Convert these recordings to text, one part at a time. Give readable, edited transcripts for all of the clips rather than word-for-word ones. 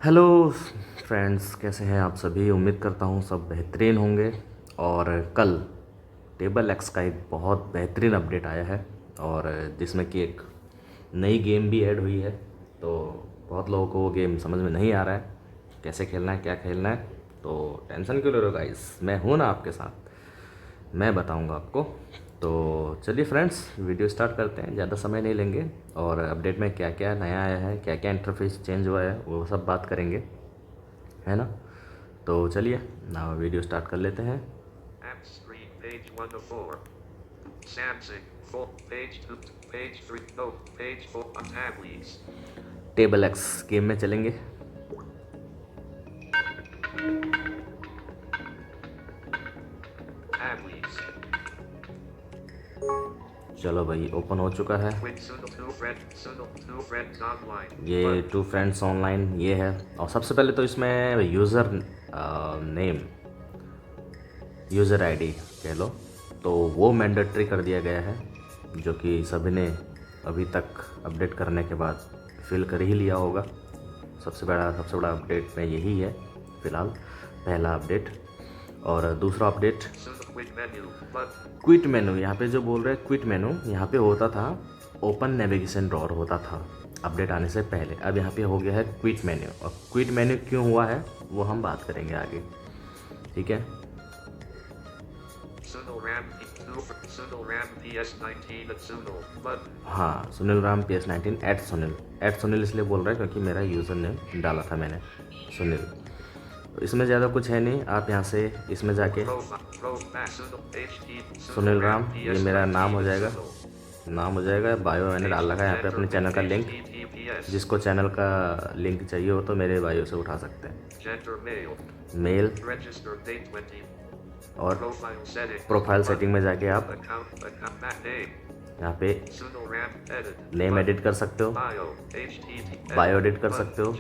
Hello friends, कैसे हैं आप सभी। उम्मीद करता हूँ सब बेहतरीन होंगे। और कल टेबल एक्स का एक बहुत बेहतरीन अपडेट आया है और जिसमें कि एक नई गेम भी ऐड हुई है। तो बहुत लोगों को वो गेम समझ में नहीं आ रहा है कैसे खेलना है, क्या खेलना है। तो टेंशन क्यों ले रहे हो गाइस, मैं हूँ ना आपके साथ, मैं बताऊंगा आपको। तो चलिए फ्रेंड्स, वीडियो स्टार्ट करते हैं, ज़्यादा समय नहीं लेंगे। और अपडेट में क्या क्या नया आया है, क्या क्या इंटरफेस चेंज हुआ है, वो सब बात करेंगे, है ना। तो चलिए ना वीडियो स्टार्ट कर लेते हैं। टेबल एक्स गेम में चलेंगे। चलो भाई, ओपन हो चुका है। ये टू फ्रेंड्स ऑनलाइन ये है। और सबसे पहले तो इसमें यूज़र नेम, यूज़र आईडी कह लो, तो वो मैंडेटरी कर दिया गया है, जो कि सभी ने अभी तक अपडेट करने के बाद फिल कर ही लिया होगा। सबसे बड़ा अपडेट में यही है फ़िलहाल, पहला अपडेट। और दूसरा अपडेट क्विट मेनू, यहाँ पे जो बोल रहे हैं क्विट मेनू, यहाँ पे होता था ओपन नेविगेशन ड्रॉअर होता था अपडेट आने से पहले। अब यहाँ पे हो गया है क्विट मेन्यू। और क्विट मेन्यू क्यों हुआ है वो हम बात करेंगे आगे, ठीक है। हाँ, सुनील राम PS19 एट सुनील इसलिए बोल रहा है क्योंकि मेरा यूज़र नेम डाला था मैंने, सुनील। तो इसमें ज़्यादा कुछ है नहीं। आप यहाँ से इसमें जाके सुनील राम, ये मेरा नाम हो जाएगा, बायो मैंने डाल रखा है यहाँ पे अपने चैनल का लिंक। जिसको चैनल का लिंक चाहिए हो तो मेरे बायो से उठा सकते हैं। मेल और प्रोफाइल सेटिंग में जाके आप यहाँ पे नेम एडिट कर सकते हो, बायो एडिट कर सकते हो,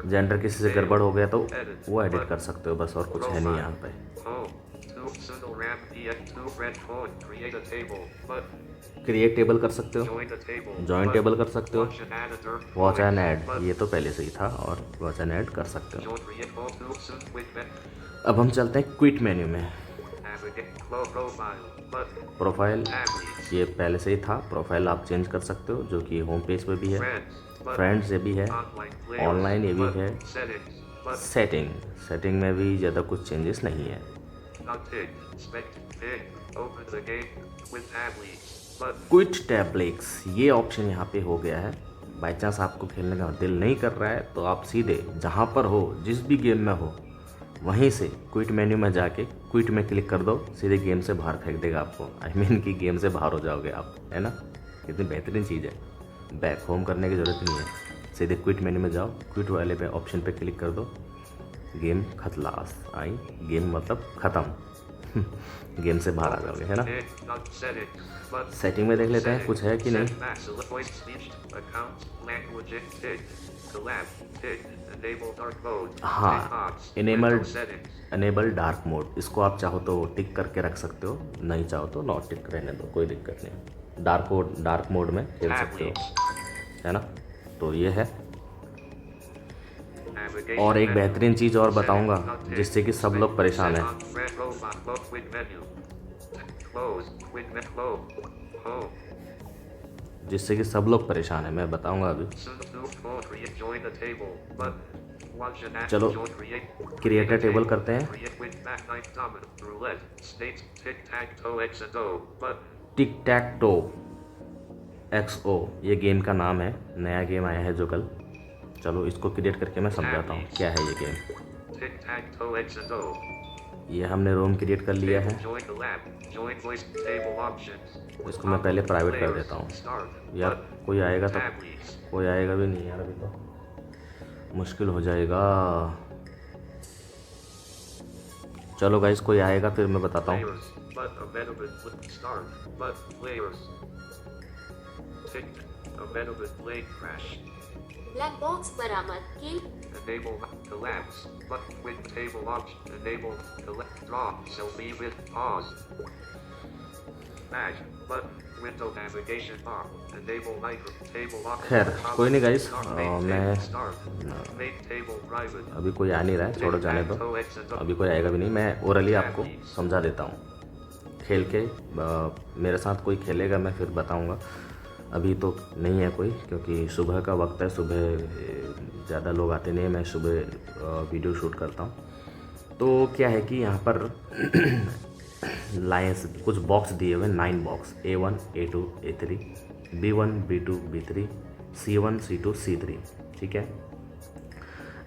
जेंडर किसी से गड़बड़ हो गया तो वो एडिट कर सकते हो, बस और कुछ है नहीं यहाँ पे। क्रिएट टेबल कर सकते हो, जॉइन टेबल कर सकते हो, वॉच एंड ऐड, ये तो पहले से ही था, और वॉच एंड ऐड कर सकते हो। अब हम चलते हैं क्विट मेन्यू में। प्रोफाइल, ये पहले से ही था, प्रोफाइल आप चेंज कर सकते हो, जो कि होम पेज पे भी है, फ्रेंड्स ये भी है, ऑनलाइन ये भी है। सेटिंग में भी ज़्यादा कुछ चेंजेस नहीं है। क्विट टैब्लेक्स, ये ऑप्शन यहाँ पे हो गया है। बाई चांस आपको खेलने का दिल नहीं कर रहा है तो आप सीधे जहाँ पर हो, जिस भी गेम में हो, वहीं से क्विट मेन्यू में जाके क्विट में क्लिक कर दो, सीधे गेम से बाहर फेंक देगा आपको। आई मीन कि गेम से बाहर हो जाओगे आप, है ना। कितनी बेहतरीन चीज़ है, बैक होम करने की ज़रूरत नहीं है। सीधे क्विट मेन्यू में जाओ, क्विट वाले पे ऑप्शन पे क्लिक कर दो, गेम खतलास आई, गेम मतलब ख़त्म गेम से बाहर आ जाओगे, है ना। सेटिंग में देख लेते हैं कुछ है कि नहीं। हाँ, इनेबल डार्क मोड, इसको आप चाहो तो टिक करके रख सकते हो, नहीं चाहो तो नॉट टिक रहने दो, कोई दिक्कत नहीं। डार्क मोड में खेल सकते हो, है ना। तो ये है। और एक बेहतरीन चीज़ और बताऊंगा जिससे कि सब लोग परेशान हैं। जिससे कि सब लोग परेशान हैं, मैं बताऊंगा अभी। चलो क्रिएटर टेबल करते हैं। टिक टैक टो XO, ये गेम का नाम है, नया गेम आया है जो कल। चलो इसको क्रिएट करके मैं समझाता हूँ क्या है ये गेम। ये हमने रोम क्रिएट कर लिया है, इसको मैं पहले प्राइवेट कर देता हूँ। यार कोई आएगा तो, कोई आएगा भी नहीं यार, अभी तो मुश्किल हो जाएगा। चलो गाइस, कोई आएगा फिर मैं बताता हूँ। ब्लैक बॉक्स बरामद की। Enable collapse button with table option. Enable collapse draw selfie with pause. Back button window navigation bar. Enable micro table lock. खैर कोई नहीं गाइस, मैं Make table private. अभी कोई आ नहीं रहा है, छोड़ो जाने दो, अभी कोई आएगा भी नहीं। मैं ओरली आपको समझा देता हूँ खेल के। मेरे साथ कोई खेलेगा मैं फिर बताऊँगा, अभी तो नहीं है कोई, क्योंकि सुबह का वक्त है, सुबह ज़्यादा लोग आते नहीं हैं, मैं सुबह वीडियो शूट करता हूँ। तो क्या है कि यहाँ पर लाइन्स कुछ बॉक्स दिए हुए, 9 box, A1 A2 A3 B1 B2 B3 C1 C2 C3, ठीक है।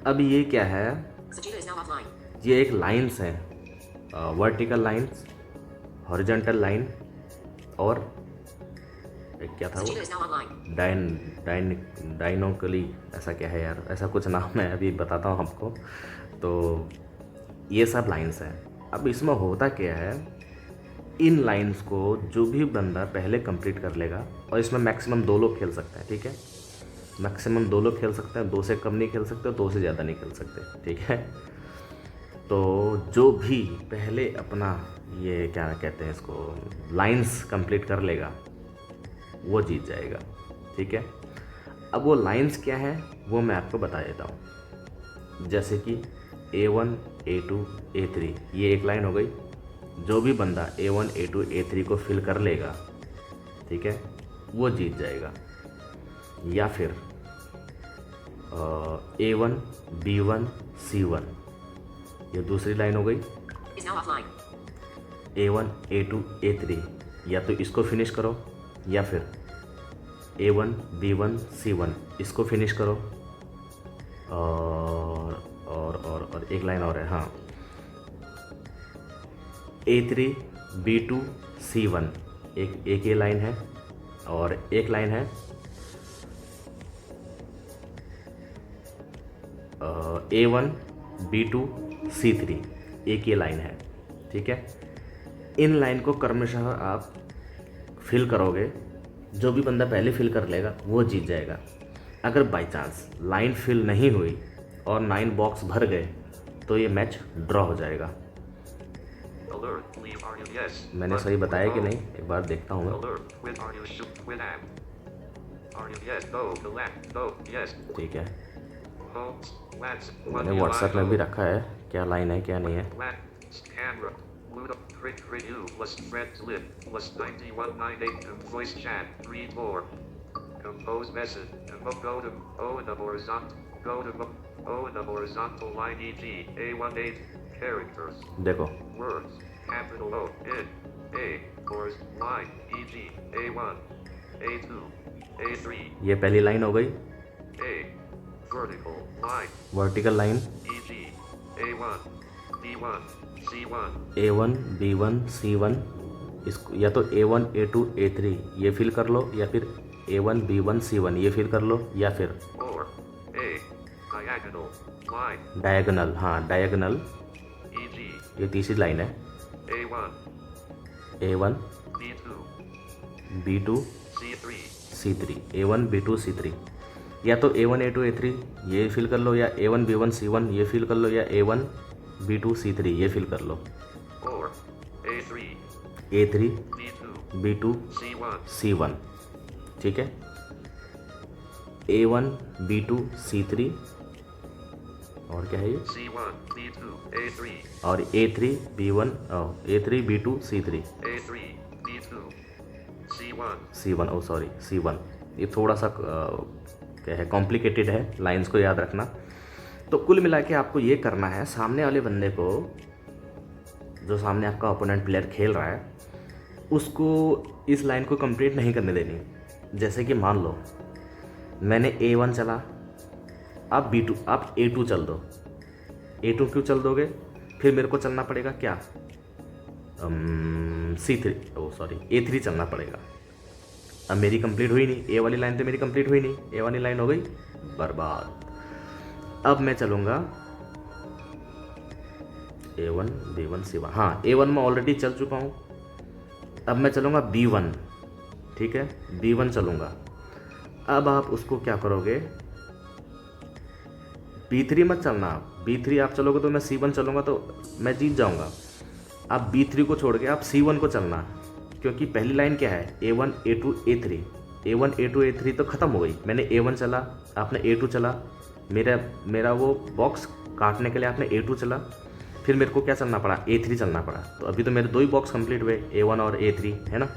अब ये क्या है, Sajida is now offline. ये एक लाइन्स हैं, वर्टिकल लाइन्स, हॉरिजॉन्टल लाइन, और एक क्या था वो, Sajida is now online. डायनोकली, ऐसा क्या है यार, ऐसा कुछ नाम है, अभी बताता हूँ आपको। तो ये सब लाइन्स हैं। अब इसमें होता क्या है, इन लाइन्स को जो भी बंदा पहले कंप्लीट कर लेगा, और इसमें मैक्सिमम 2 लोग खेल सकते हैं, ठीक है, मैक्सिमम 2 लोग खेल सकते हैं, 2 से कम नहीं खेल सकते, 2 से ज़्यादा नहीं खेल सकते, ठीक है। तो जो भी पहले अपना ये क्या कहते हैं इसको, लाइन्स कंप्लीट कर लेगा वो जीत जाएगा, ठीक है। अब वो लाइन्स क्या है वो मैं आपको बता देता हूँ। जैसे कि A1 A2 A3, ये एक लाइन हो गई। जो भी बंदा A1 A2 A3 को फिल कर लेगा, ठीक है, वो जीत जाएगा। या फिर A1 B1 C1, ये दूसरी लाइन हो गई। Is now offline. A1 A2 A3, या तो इसको फिनिश करो, या फिर A1 B1 C1 इसको फिनिश करो, और एक लाइन और है, हाँ, A3 B2 C1, एक ये लाइन है, और एक लाइन है A1 B2 C3, एक ये लाइन है, ठीक है। इन लाइन को क्रमशः आप फिल करोगे, जो भी बंदा पहले फिल कर लेगा वो जीत जाएगा। अगर बाई चांस लाइन फिल नहीं हुई और 9 बॉक्स भर गए तो ये मैच ड्रॉ हो जाएगा। Alert, leave are you yes. मैंने सही बताया कि नहीं, एक बार देखता हूँ मैं। Alert, with are you shoot with am. Are you yes, no, the left, no, yes. ठीक है, Homes, let's. मैंने व्हाट्सएप में भी रखा है क्या लाइन है क्या नहीं है। Left, camera. Luda, Crick review, list friends lib, list 9198, voice chat, read more. Compose message, go to, O in the horizontal, go to, O in the horizontal line e.g. A18, characters, देखो words, capital O, in, A, horizontal line, e.g. A1, A2, A3, ये पहली line हो गई, A, vertical line, vertical line, e.g. A1, B1, C1, A1 B1 C1, इसको या तो A1 A2 A3 ये fill कर लो, या फिर A1 B1 C1 ये फिल कर लो, या फिर or A, diagonal, line, diagonal, हाँ डायगोनल, e.g. ये तीसरी लाइन है, A1, A1 B2, B2 C3, C3, A1 B2 C3, या तो A1 A2 A3 ये फिल कर लो, या A1 B1 C1 ये फिल कर लो, या A1 B2 C3 ये फिल कर लो, or A3, A3 B2, B2 C1, C1, ठीक है। A1 B2 C3, और क्या है ये, C1, B2, A3, और A3 B1 A3 B2 C3 A3, B2, C1, C1, ओ सॉरी C1, ये थोड़ा सा क्या है, कॉम्प्लिकेटेड है, लाइंस को याद रखना। तो कुल मिला के आपको ये करना है, सामने वाले बंदे को, जो सामने आपका ओपोनेंट प्लेयर खेल रहा है, उसको इस लाइन को कंप्लीट नहीं करने देनी। जैसे कि मान लो मैंने A1 चला, आप B2, आप A2 चल दो। A2 क्यों चल दोगे, फिर मेरे को चलना पड़ेगा क्या, C3, ओ सॉरी A3 चलना पड़ेगा। अब मेरी कंप्लीट हुई नहीं, ए वाली लाइन तो मेरी कंप्लीट हुई नहीं, ए वाली लाइन हो गई बर्बाद। अब मैं चलूँगा A1 B1 C1, हाँ A1 में ऑलरेडी चल चुका हूँ। अब मैं चलूँगा B1, ठीक है, B1 चलूँगा। अब आप उसको क्या करोगे, B3 मत चलना, आप B3 आप चलोगे तो मैं C1 चलूँगा तो मैं जीत जाऊँगा। आप B3 को छोड़ के आप C1 को चलना, क्योंकि पहली लाइन क्या है, A1 A2 A3, A1 A2 A3 तो ख़त्म हो गई। मैंने A1 चला, आपने A2 चला, मेरा वो बॉक्स काटने के लिए आपने A2 चला, फिर मेरे को क्या चलना पड़ा, A3 चलना पड़ा। तो अभी तो मेरे 2 ही बॉक्स कंप्लीट हुए, A1 और A3, है ना।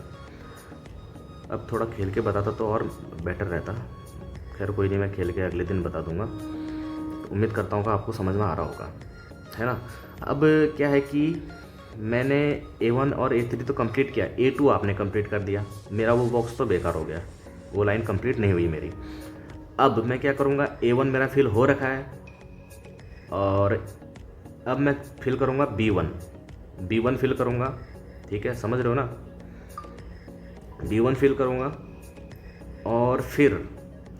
अब थोड़ा खेल के बताता तो और बेटर रहता। खैर कोई नहीं, मैं खेल के अगले दिन बता दूंगा। उम्मीद करता हूँ कि आपको समझ में आ रहा होगा, है ना। अब क्या है कि मैंने A1 और A3 तो कंप्लीट किया, A2 आपने कंप्लीट कर दिया, मेरा वो बॉक्स तो बेकार हो गया, वो लाइन कंप्लीट नहीं हुई मेरी। अब मैं क्या करूँगा, A1 मेरा फिल हो रखा है और अब मैं फिल करूँगा B1 फिल करूँगा, ठीक है, समझ रहे हो ना। B1 फिल करूँगा और फिर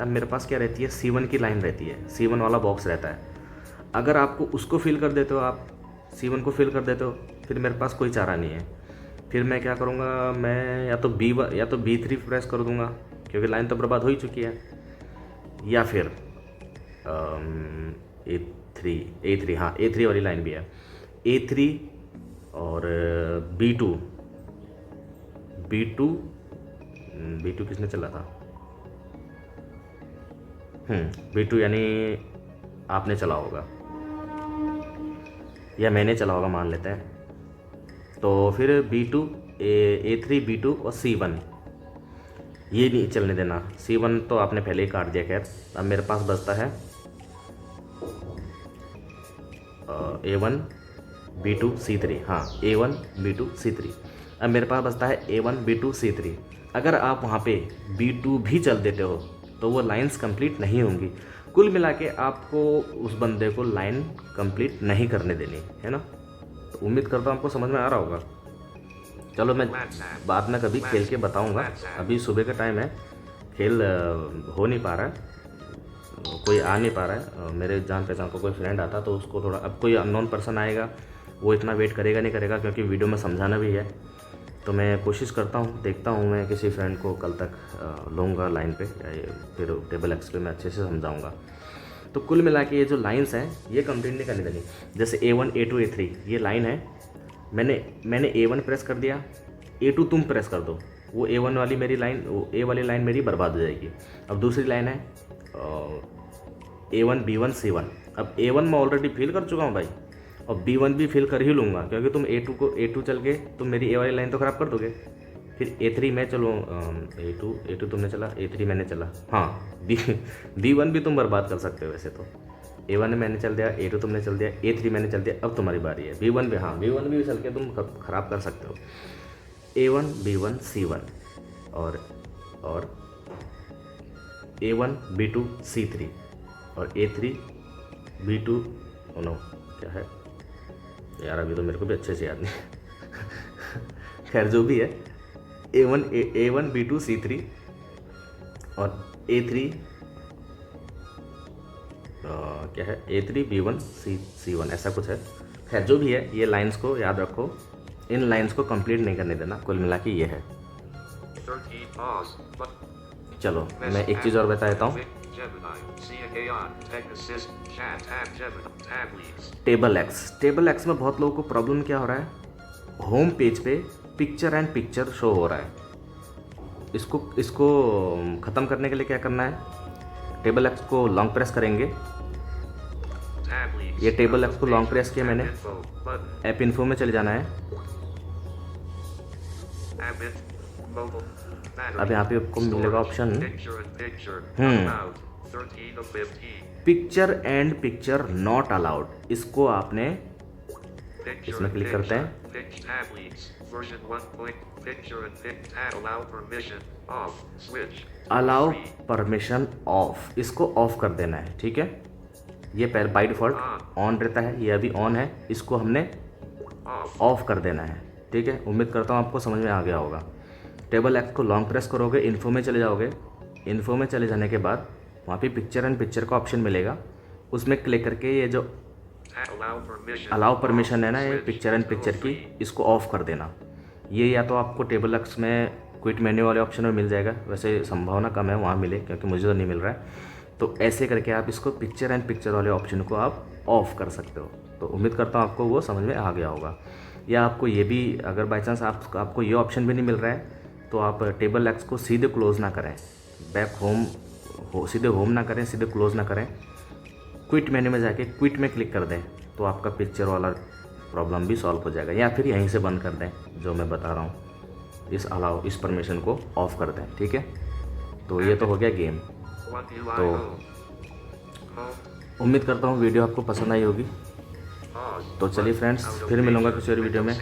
अब मेरे पास क्या रहती है, C1 की लाइन रहती है, C1 वाला बॉक्स रहता है। अगर आपको उसको फिल कर देते हो, आप C1 को फिल कर देते हो, फिर मेरे पास कोई चारा नहीं है। फिर मैं क्या करूँगा, मैं या तो B1 या तो B3 प्रेस कर दूँगा, क्योंकि लाइन तो बर्बाद हो ही चुकी है, या फिर A3, हाँ A3 वाली लाइन भी है, A3 और B2 किसने चला था, B2 यानी आपने चला होगा या मैंने चला होगा, मान लेते हैं। तो फिर B2, A3, B2 और C1 ये नहीं चलने देना। C1 तो आपने पहले ही काट दिया। खैर अब मेरे पास बचता है A1 B2 C3, हाँ A1 B2 C3। अब मेरे पास बचता है A1 B2 C3। अगर आप वहाँ पे B2 भी चल देते हो तो वो लाइंस कंप्लीट नहीं होंगी। कुल मिला के आपको उस बंदे को लाइन कंप्लीट नहीं करने देनी, है ना। तो उम्मीद करता हूँ आपको समझ में आ रहा होगा। चलो मैं बाद में कभी खेल के बताऊँगा, अभी सुबह का टाइम है, खेल हो नहीं पा रहा है, कोई आ नहीं पा रहा है। मेरे जान पहचान को कोई फ्रेंड आता तो उसको थोड़ा, अब कोई अननोन पर्सन आएगा वो इतना वेट करेगा नहीं करेगा, क्योंकि वीडियो में समझाना भी है। तो मैं कोशिश करता हूँ, देखता हूँ मैं किसी फ्रेंड को कल तक लूँगा लाइन पे, फिर टेबल एक्स पे मैं अच्छे से समझाऊँगा। तो कुल मिला के ये जो लाइंस हैं ये कंप्लीट नहीं करनी देनी। जैसे A1 A2 A3 ये लाइन है, मैंने A1 प्रेस कर दिया, A2 तुम प्रेस कर दो, वो A1 वाली मेरी लाइन, वो A वाली लाइन मेरी बर्बाद हो जाएगी। अब दूसरी लाइन है A1 B1 C1। अब A1 मैं ऑलरेडी फिल कर चुका हूँ भाई, और B1 भी फिल कर ही लूँगा, क्योंकि तुम A2 चल के तुम मेरी A वाली लाइन तो ख़राब कर दोगे। फिर A3 मैं चलो, A2 तुमने चला, A3 मैंने चला, हाँ B1 भी तुम बर्बाद कर सकते हो वैसे तो। A1 मैंने चल दिया, A2 तुमने चल दिया, A3 मैंने चल दिया, अब तुम्हारी बारी है। B1 भी, हाँ B1 भी चल के तुम ख़राब कर सकते हो। A1 B1 C1 और A1 B2 C3 और A3 B2, नो क्या है यार, अभी तो मेरे को भी अच्छे से याद नहीं खैर जो भी है, A1 B2 C3 और A3 क्या है, A3 B1 C1 ऐसा कुछ है। खैर जो भी है, ये लाइंस को याद रखो, इन लाइंस को कंप्लीट नहीं करने देना। कुल मिला के ये है। चलो मैं एक चीज़ और बता देता हूँ, टेबल एक्स में बहुत लोगों को प्रॉब्लम क्या हो रहा है, होम पेज पे पिक्चर एंड पिक्चर शो हो रहा है। इसको ख़त्म करने के लिए क्या करना है, टेबल एक्स को लॉन्ग प्रेस करेंगे। ये टेबल एक्स को लॉन्ग प्रेस किया मैंने, ऐप इन्फो में चले जाना है। अब यहाँ पे आपको मिलेगा option picture and picture not allowed. इसको आपने इसमें क्लिक करते हैं, अलाउ परमिशन ऑफ, इसको ऑफ कर देना है, ठीक है। ये पहले बाय डिफ़ॉल्ट ऑन रहता है, ये अभी ऑन है, इसको हमने ऑफ कर देना है, ठीक है। उम्मीद करता हूँ आपको समझ में आ गया होगा। टेबल एक्स को लॉन्ग प्रेस करोगे, इन्फो में चले जाओगे। इन्फो में चले जाने के बाद वहाँ पे पिक्चर एंड पिक्चर का ऑप्शन मिलेगा, उसमें क्लिक करके ये जो अलाउ परमिशन है ना, ये पिक्चर एंड पिक्चर की, इसको ऑफ़ कर देना। ये या तो आपको टेबल एक्स में क्विट मेन्यू वाले ऑप्शन में मिल जाएगा, वैसे संभावना कम है वहाँ मिले, क्योंकि मुझे तो नहीं मिल रहा है। तो ऐसे करके आप इसको पिक्चर एंड पिक्चर वाले ऑप्शन को आप ऑफ़ कर सकते हो। तो उम्मीद करता हूँ आपको वो समझ में आ गया होगा। या आपको ये भी, अगर बाई चांस आपको ये ऑप्शन भी नहीं मिल रहा है तो आप टेबल एक्स को सीधे क्लोज़ ना करें, बैक सीधे होम ना करें, सीधे क्लोज़ ना करें, क्विट मेन्यू में जाके क्विट में क्लिक कर दें तो आपका पिक्चर वाला प्रॉब्लम भी सॉल्व हो जाएगा। या फिर यहीं से बंद कर दें जो मैं बता रहा हूँ, इस परमिशन को ऑफ़ कर दें, ठीक है। तो ये तो हो गया गेम। What UI तो home. उम्मीद करता हूँ वीडियो आपको पसंद आई होगी। Pause. तो चलिए फ्रेंड्स, फिर मिलूँगा किसी और वीडियो में।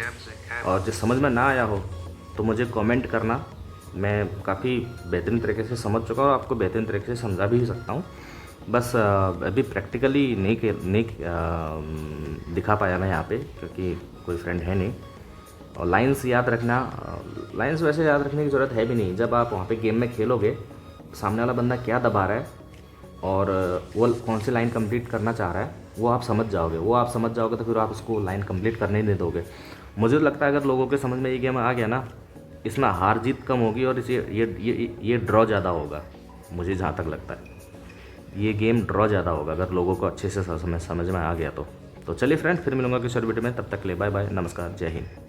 और जो समझ में ना आया हो तो मुझे कमेंट करना, मैं काफ़ी बेहतरीन तरीके से समझ चुका हूँ और आपको बेहतरीन तरीके से समझा भी सकता हूँ। बस अभी प्रैक्टिकली नहीं दिखा पाया मैं यहाँ पे, क्योंकि कोई फ्रेंड है नहीं। और लाइंस याद रखना, लाइंस वैसे याद रखने की ज़रूरत है भी नहीं। जब आप वहाँ पे गेम में खेलोगे, सामने वाला बंदा क्या दबा रहा है और वो कौन सी लाइन कंप्लीट करना चाह रहा है, वो आप समझ जाओगे तो फिर आप उसको लाइन कंप्लीट करने ही नहीं दोगे। मुझे लगता है अगर लोगों के समझ में ये गेम आ गया ना, इसमें हार जीत कम होगी और इसे ये ड्रॉ ज़्यादा होगा। मुझे जहाँ तक लगता है ये गेम ड्रॉ ज़्यादा होगा अगर लोगों को अच्छे से समझ में आ गया तो चलिए फ्रेंड, फिर मिलूंगा किसी और वीडियो में। तब तक के लिए बाय बाय, नमस्कार, जय हिंद।